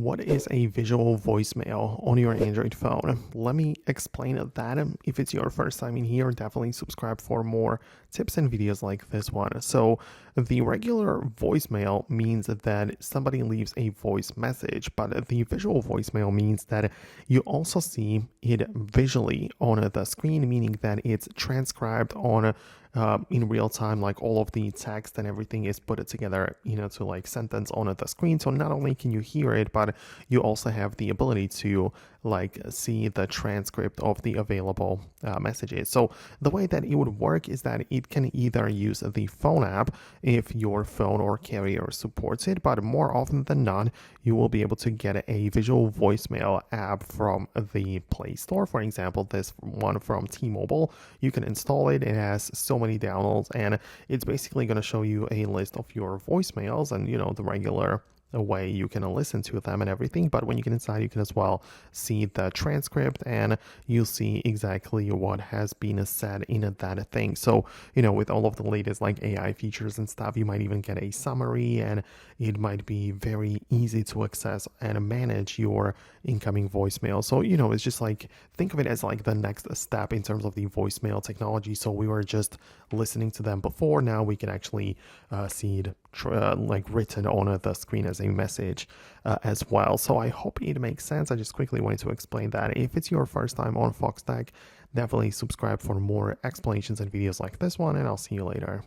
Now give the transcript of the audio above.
What is a visual voicemail on your Android phone? Let me explain that. If it's your first time in here, definitely subscribe for more tips and videos like this one. So, the regular voicemail means that somebody leaves a voice message, but the visual voicemail means that you also see it visually on the screen, meaning that it's transcribed on in real time, like all of the text and everything is put together, to like sentence on the screen. So not only can you hear it, but you also have the ability to like see the transcript of the available messages. So the way that it would work is that it can either use the phone app if your phone or carrier supports it, but more often than not, you will be able to get a visual voicemail app from the Play Store. For example, this one from T-Mobile, you can install it. It has so many downloads, and it's basically going to show you a list of your voicemails and the regular way you can listen to them and everything. But when you get inside, you can as well see the transcript, and you'll see exactly what has been said in that thing. So with all of the latest like AI features and stuff, you might even get a summary, and it might be very easy to access and manage your incoming voicemail. So it's just like, think of it as like the next step in terms of the voicemail technology. So we were just listening to them before, now we can actually see it like written on the screen as a message as well. So I hope it makes sense. I just quickly wanted to explain that. If it's your first time on Foxtecc, definitely subscribe for more explanations and videos like this one, and I'll see you later.